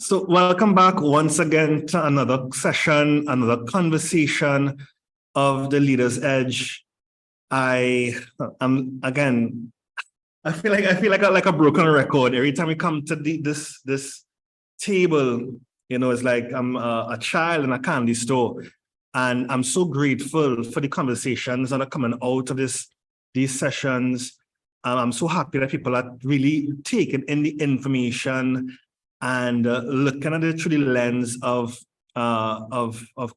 So welcome back once again to another session, another conversation of the Leader's Edge. I am again. I feel like a broken record every time we come to this table. You know, it's like I'm a child in a candy store, and I'm so grateful for the conversations that are coming out of these sessions. I'm so happy that people are really taking in the information and looking at it through the lens of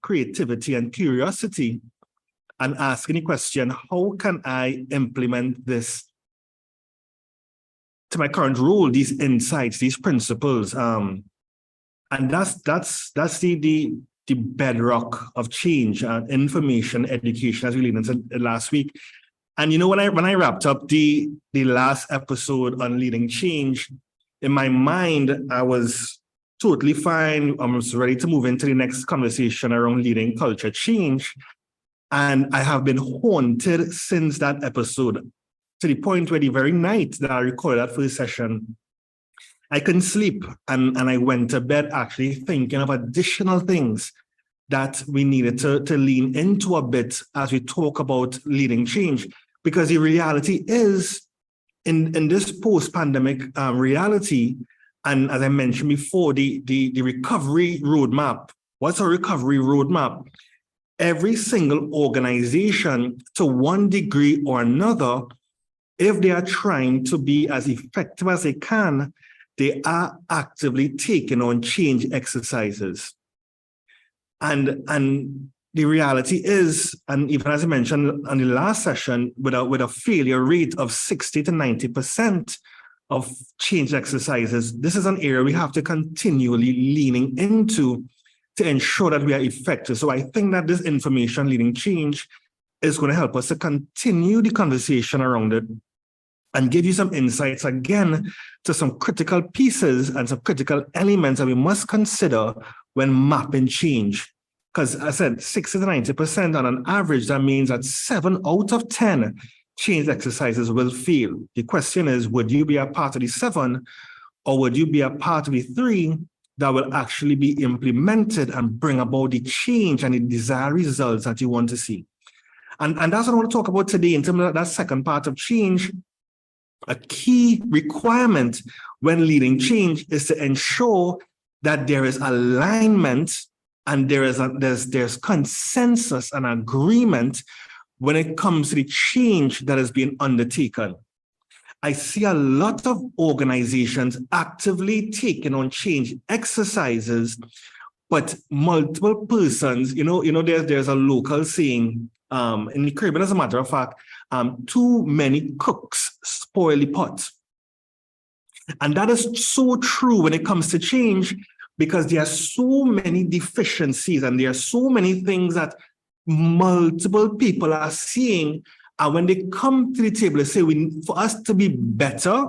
creativity and curiosity, and asking the question, how can I implement this to my current role, these insights, these principles? And that's the bedrock of change and information education, as we learned into last week. And you know, when I wrapped up the last episode on leading change, in my mind, I was totally fine. I was ready to move into the next conversation around leading culture change. And I have been haunted since that episode, to the point where the very night that I recorded that first session, I couldn't sleep. And I went to bed actually thinking of additional things that we needed to lean into a bit as we talk about leading change. Because the reality is, in this post-pandemic reality, and as I mentioned before, the recovery roadmap. What's a recovery roadmap? Every single organization, to one degree or another, if they are trying to be as effective as they can, they are actively taking on change exercises. And the reality is, and even as I mentioned on the last session, with a failure rate of 60 to 90% of change exercises, this is an area we have to continually leaning into to ensure that we are effective. So I think that this information leading change is going to help us to continue the conversation around it and give you some insights again to some critical pieces and some critical elements that we must consider when mapping change. Because I said 60 to 90% on an average, that means that 7 out of 10 change exercises will fail. The question is, would you be a part of the 7, or would you be a part of the 3 that will actually be implemented and bring about the change and the desired results that you want to see? And that's what I want to talk about today in terms of that second part of change. A key requirement when leading change is to ensure that there is alignment and there's consensus and agreement when it comes to the change that is being undertaken. I see a lot of organizations actively taking on change exercises, but multiple persons, there's a local saying in the Caribbean, as a matter of fact, too many cooks spoil the pot. And that is so true when it comes to change, because there are so many deficiencies and there are so many things that multiple people are seeing. And when they come to the table, they say, for us to be better,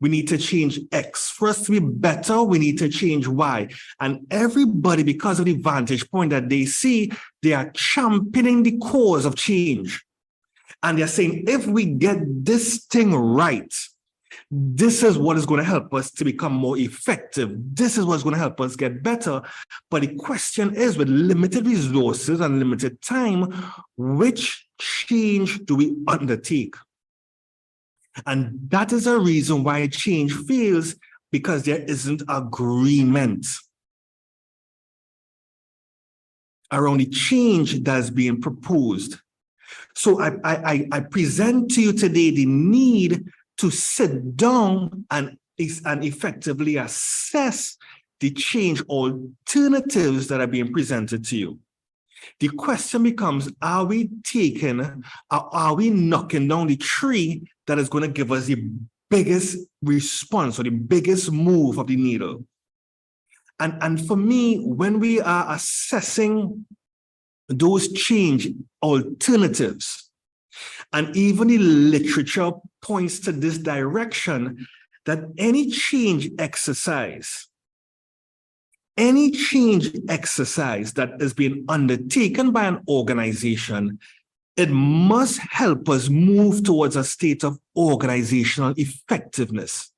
we need to change X. For us to be better, we need to change Y. And everybody, because of the vantage point that they see, they are championing the cause of change. And they're saying, if we get this thing right, this is what is going to help us to become more effective. This is what's going to help us get better. But the question is, with limited resources and limited time, which change do we undertake? And that is a reason why change fails, because there isn't agreement around the change that's being proposed. So I present to you today the need to sit down and effectively assess the change alternatives that are being presented to you. The question becomes, are we knocking down the tree that is going to give us the biggest response or the biggest move of the needle? And for me, when we are assessing those change alternatives, and even the literature points to this direction, that any change exercise that is being undertaken by an organization, it must help us move towards a state of organizational effectiveness.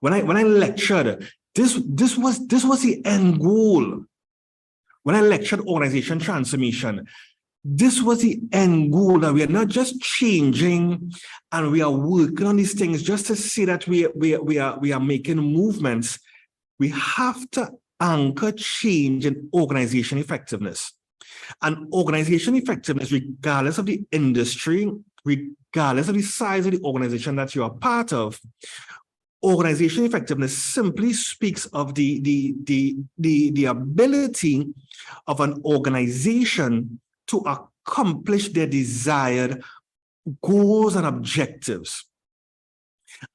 When I lectured, This was the end goal. When I lectured organization transformation, this was the end goal, that we are not just changing and we are working on these things just to say that we are making movements. We have to anchor change in organization effectiveness. And organization effectiveness, regardless of the industry, regardless of the size of the organization that you are part of, organization effectiveness simply speaks of the ability of an organization to accomplish their desired goals and objectives.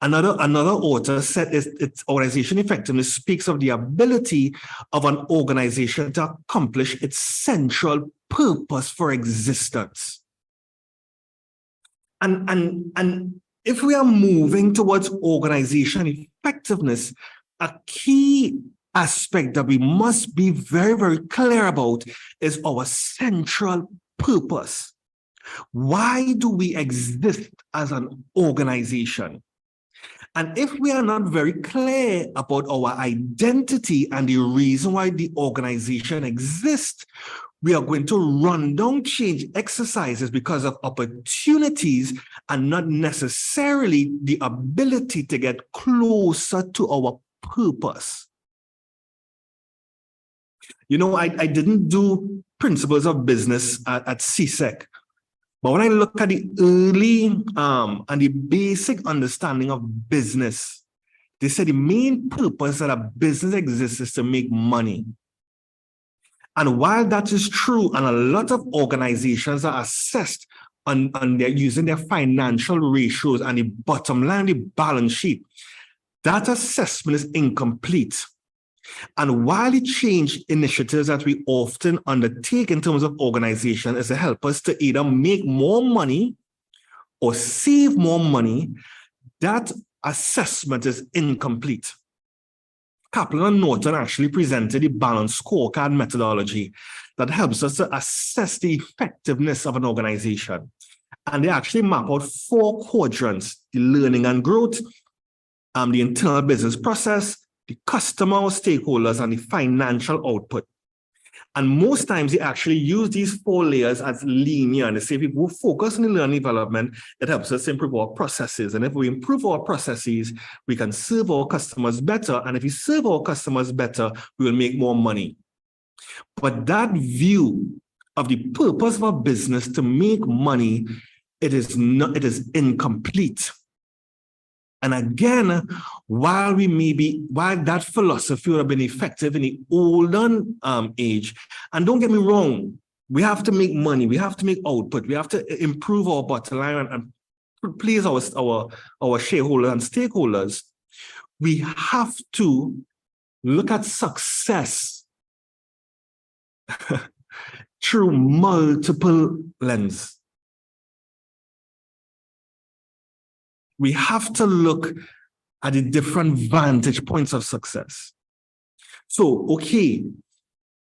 Another author said its organization effectiveness speaks of the ability of an organization to accomplish its central purpose for existence. And if we are moving towards organization effectiveness, a key aspect that we must be very, very clear about is our central purpose. Why do we exist as an organization? And if we are not very clear about our identity and the reason why the organization exists, we are going to run down change exercises because of opportunities and not necessarily the ability to get closer to our purpose. You know, I didn't do principles of business at CSEC, but when I look at the early and the basic understanding of business, they said the main purpose that a business exists is to make money. And while that is true, and a lot of organizations are assessed on their using their financial ratios and the bottom line, the balance sheet, that assessment is incomplete. And while the change initiatives that we often undertake in terms of organization is to help us to either make more money or save more money, that assessment is incomplete. Kaplan and Norton actually presented the balanced scorecard methodology that helps us to assess the effectiveness of an organization. And they actually map out 4 quadrants: the learning and growth, the internal business process, the customer stakeholders, and the financial output. And most times they actually use these 4 layers as linear. And they say if we focus on the learning development, it helps us improve our processes. And if we improve our processes, we can serve our customers better. And if we serve our customers better, we will make more money. But that view of the purpose of a business to make money, it is incomplete. And again, while that philosophy would have been effective in the olden age, and don't get me wrong, we have to make money, we have to make output, we have to improve our bottom line and please our shareholders and stakeholders. We have to look at success through multiple lenses. We have to look at the different vantage points of success. So, okay,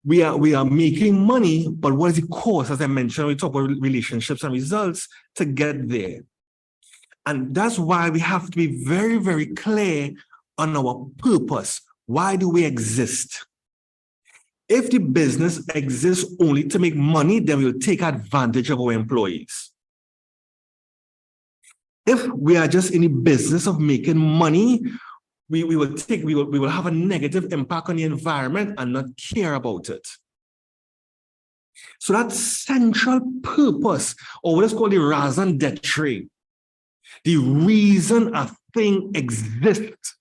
we are making money, but what is the cost? As I mentioned, we talk about relationships and results to get there. And that's why we have to be very, very clear on our purpose. Why do we exist? If the business exists only to make money, then we'll take advantage of our employees. If we are just in the business of making money, we will have a negative impact on the environment and not care about it. So that central purpose, or what is called the raison d'etre, the reason a thing exists,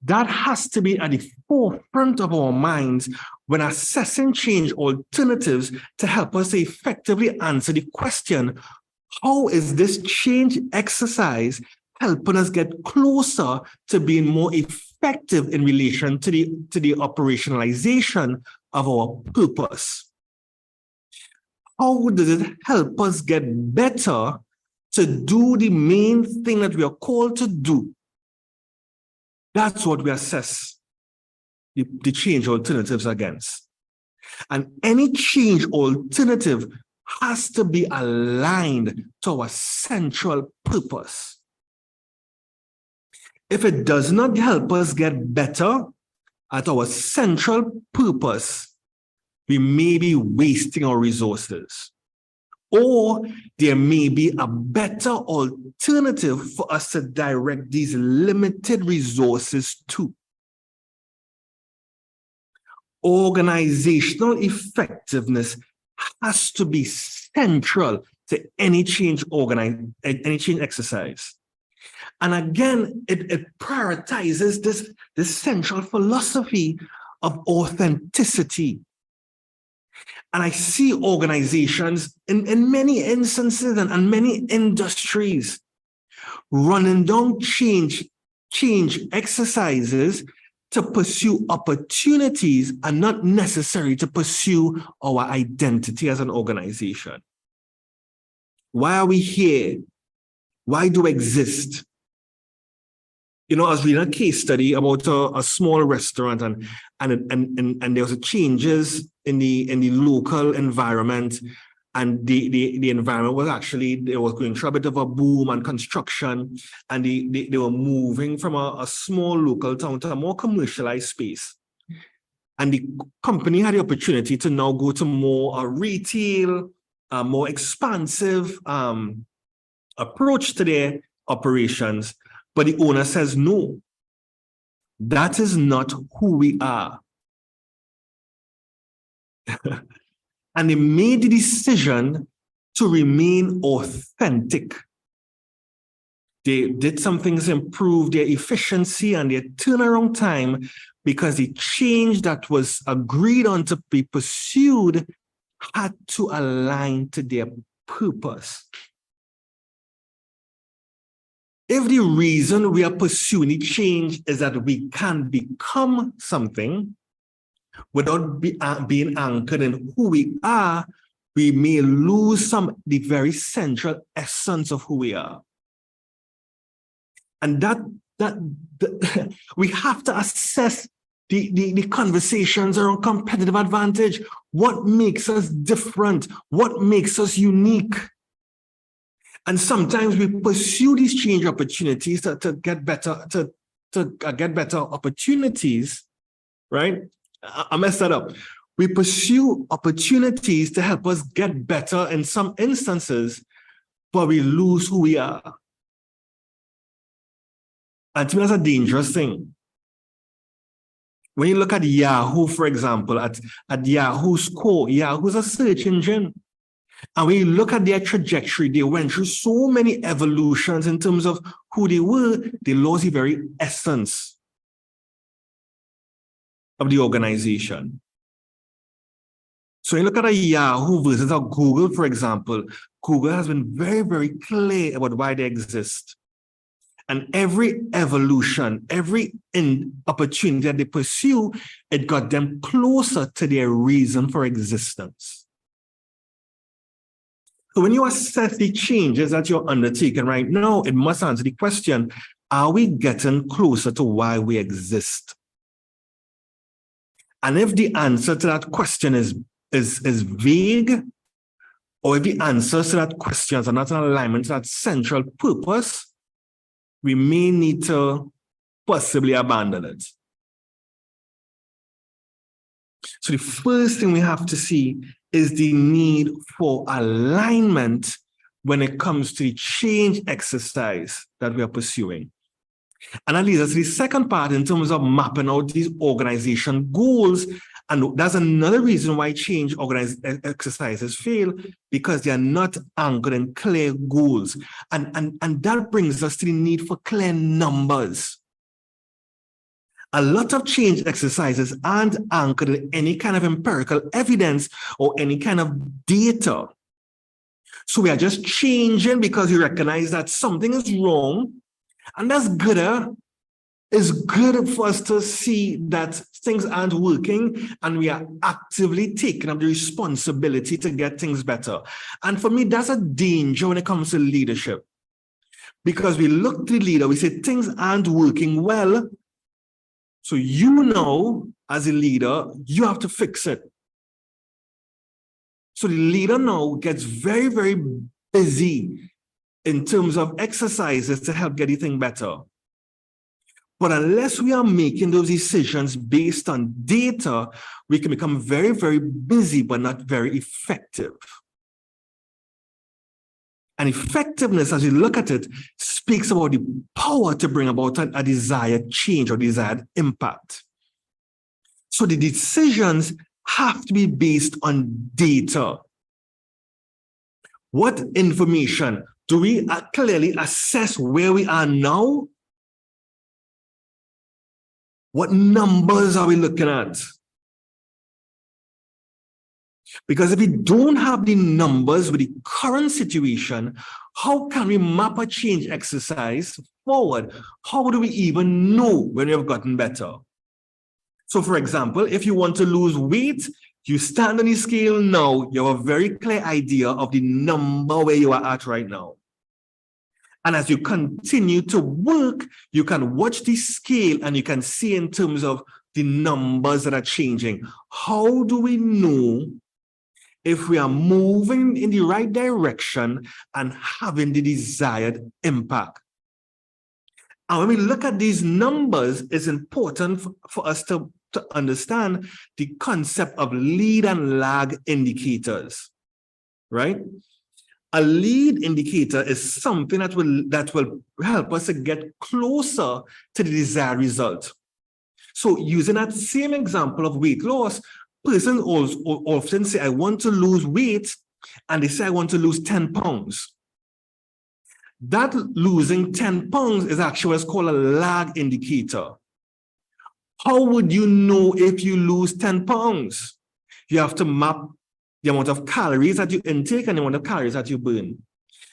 that has to be at the forefront of our minds when assessing change alternatives to help us effectively answer the question, how is this change exercise helping us get closer to being more effective in relation to the operationalization of our purpose? How does it help us get better to do the main thing that we are called to do? That's what we assess the change alternatives against. And any change alternative has to be aligned to our central purpose. If it does not help us get better, at our central purpose, we may be wasting our resources. Or there may be a better alternative for us to direct these limited resources to. Organizational effectiveness has to be central to any change exercise. And again, it prioritizes this central philosophy of authenticity. And I see organizations in many instances and many industries running down change exercises to pursue opportunities and not necessarily to pursue our identity as an organization. Why are we here? Why do we exist? You know, I was reading a case study about a small restaurant, and there was changes in the local environment, and the environment was actually, they were going through a bit of a boom and construction, and they were moving from a small local town to a more commercialized space. And the company had the opportunity to now go to more retail, more expansive approach to their operations. But the owner says, no, that is not who we are. And they made the decision to remain authentic. They did some things to improve their efficiency and their turnaround time, because the change that was agreed on to be pursued had to align to their purpose. If the reason we are pursuing the change is that we can become something without being anchored in who we are, we may lose the very central essence of who we are. And that we have to assess the conversations around competitive advantage. What makes us different? What makes us unique? And sometimes we pursue these change opportunities to get better, to get better opportunities, right? I messed that up. We pursue opportunities to help us get better in some instances, but we lose who we are. And to me, that's a dangerous thing. When you look at Yahoo, for example, at Yahoo's core, Yahoo's a search engine. And when you look at their trajectory, they went through so many evolutions in terms of who they were, they lost the very essence of the organization. So you look at a Yahoo versus a Google, for example. Google has been very, very clear about why they exist. And every evolution, every opportunity that they pursue, it got them closer to their reason for existence. So when you assess the changes that you're undertaking right now, it must answer the question, are we getting closer to why we exist? And if the answer to that question is vague, or if the answers to that question are not in alignment to that central purpose, we may need to possibly abandon it. So the first thing we have to see is the need for alignment when it comes to the change exercise that we are pursuing. And that leads us to the second part in terms of mapping out these organization goals. And that's another reason why change exercises fail, because they are not anchored in clear goals. And that brings us to the need for clear numbers. A lot of change exercises aren't anchored in any kind of empirical evidence or any kind of data. So we are just changing because we recognize that something is wrong, and that's good. It's good for us to see that things aren't working, and we are actively taking up the responsibility to get things better. And for me, that's a danger when it comes to leadership. Because we look to the leader, we say things aren't working well. So as a leader, you have to fix it. So the leader now gets very, very busy in terms of exercises to help get the thing better. But unless we are making those decisions based on data, we can become very, very busy, but not very effective. And effectiveness, as you look at it, speaks about the power to bring about a desired change or desired impact. So the decisions have to be based on data. What information? Do we clearly assess where we are now? What numbers are we looking at? Because if we don't have the numbers with the current situation, how can we map a change exercise forward? How do we even know when we have gotten better? So for example, if you want to lose weight, you stand on the scale now, you have a very clear idea of the number where you are at right now. And as you continue to work, you can watch the scale and you can see in terms of the numbers that are changing. How do we know if we are moving in the right direction and having the desired impact? And when we look at these numbers, it's important for us to understand the concept of lead and lag indicators, right? A lead indicator is something that will help us to get closer to the desired result. So using that same example of weight loss, persons often say, I want to lose weight, and they say, I want to lose 10 pounds. That losing 10 pounds is actually what's called a lag indicator. How would you know if you lose 10 pounds? You have to map the amount of calories that you intake and the amount of calories that you burn.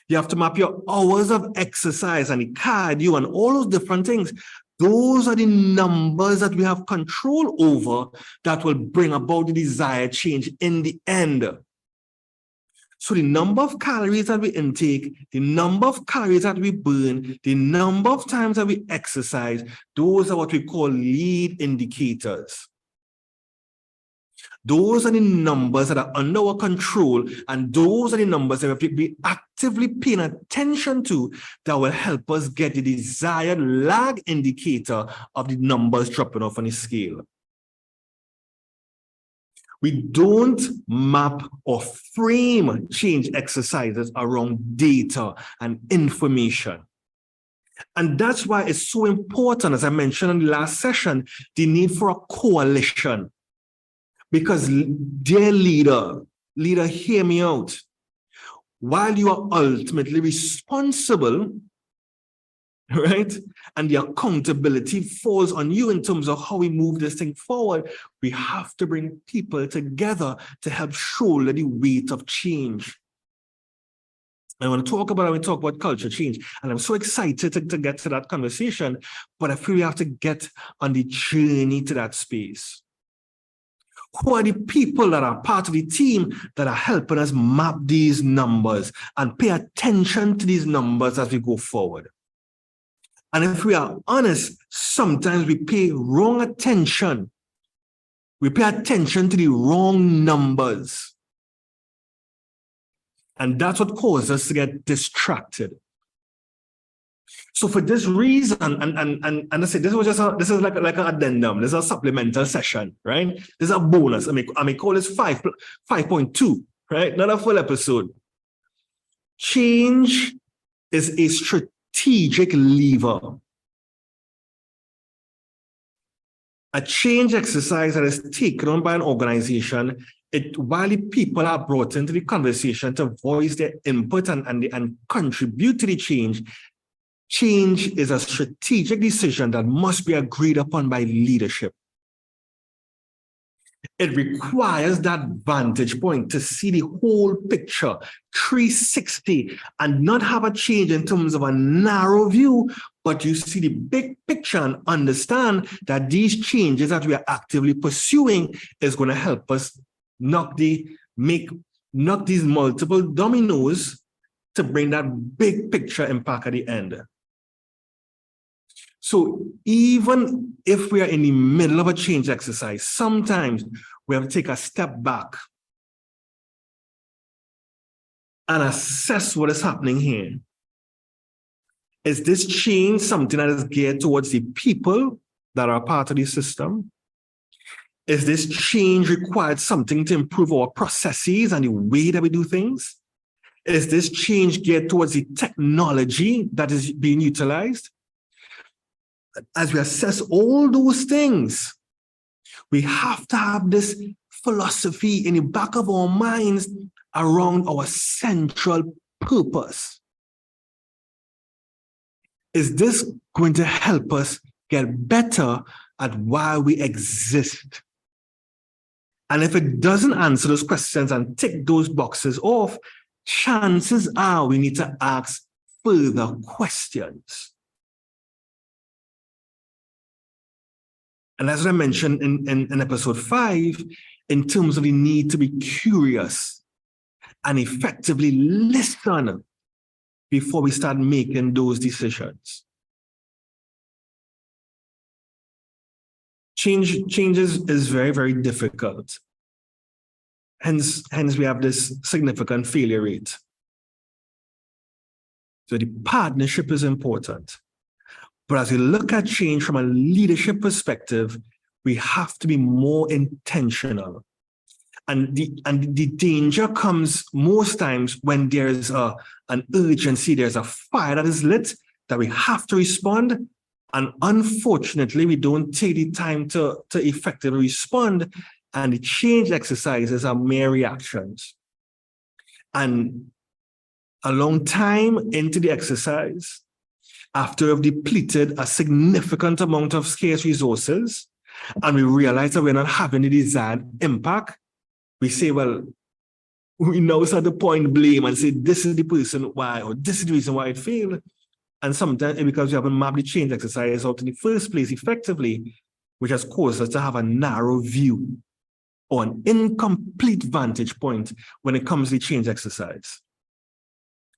You have to map your hours of exercise and the cardio and all those different things. Those are the numbers that we have control over that will bring about the desired change in the end. So the number of calories that we intake, the number of calories that we burn, the number of times that we exercise, those are what we call lead indicators. Those are the numbers that are under our control, and those are the numbers that we have to be actively paying attention to that will help us get the desired lag indicator of the numbers dropping off on the scale. We don't map or frame change exercises around data and information. And that's why it's so important, as I mentioned in the last session, the need for a coalition. Because, dear leader, hear me out. While you are ultimately responsible, right, and the accountability falls on you in terms of how we move this thing forward, we have to bring people together to help shoulder the weight of change. I want to talk about culture change, and I'm so excited to get to that conversation, but I feel we have to get on the journey to that space. Who are the people that are part of the team that are helping us map these numbers and pay attention to these numbers as we go forward? And if we are honest, sometimes we pay wrong attention. We pay attention to the wrong numbers. And that's what causes us to get distracted. So for this reason, and I say this is like an addendum. This is a supplemental session, right? This is a bonus. I may call this 5.2, right? Not a full episode. Change is a strategic lever. A change exercise that is taken on by an organization, while the people are brought into the conversation to voice their input and contribute to the change, change is a strategic decision that must be agreed upon by leadership. It requires that vantage point to see the whole picture, 360, and not have a change in terms of a narrow view, but you see the big picture and understand that these changes that we are actively pursuing is going to help us knock these multiple dominoes to bring that big picture impact at the end. So even if we are in the middle of a change exercise, sometimes we have to take a step back and assess what is happening here. Is this change something that is geared towards the people that are part of the system? Is this change required something to improve our processes and the way that we do things? Is this change geared towards the technology that is being utilized? As we assess all those things, we have to have this philosophy in the back of our minds around our central purpose. Is this going to help us get better at why we exist? And if it doesn't answer those questions and tick those boxes off, chances are we need to ask further questions. And as I mentioned in episode 5, in terms of the need to be curious and effectively listen before we start making those decisions. Change is very, very difficult. Hence we have this significant failure rate. So the partnership is important. But as we look at change from a leadership perspective, we have to be more intentional. And the danger comes most times when there's an urgency, there's a fire that is lit, that we have to respond. And unfortunately, we don't take the time to effectively respond. And the change exercises are mere reactions. And a long time into the exercise, after we've depleted a significant amount of scarce resources, and we realize that we're not having the desired impact, we say, well, we now start to point blame and say, this is the person why, or this is the reason why it failed. And sometimes it's because we haven't mapped the change exercise out in the first place effectively, which has caused us to have a narrow view or an incomplete vantage point when it comes to the change exercise.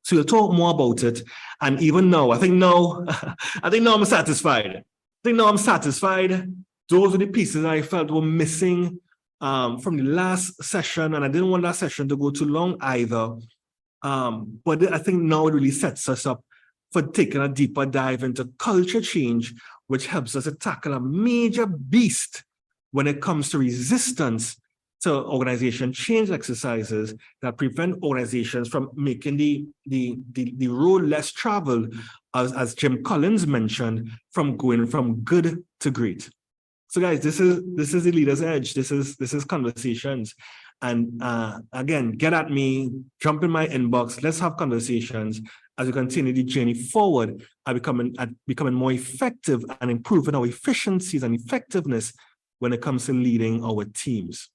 So we'll talk more about it. And even now, I think now I'm satisfied. Those are the pieces I felt were missing from the last session, and I didn't want that session to go too long either. But I think now it really sets us up for taking a deeper dive into culture change, which helps us to tackle a major beast when it comes to resistance to organization change exercises that prevent organizations from making the road less traveled, as Jim Collins mentioned, from going from good to great. So guys, this is the Leader's Edge. This is conversations. And again, get at me, jump in my inbox. Let's have conversations as we continue the journey forward at becoming more effective and improving our efficiencies and effectiveness when it comes to leading our teams.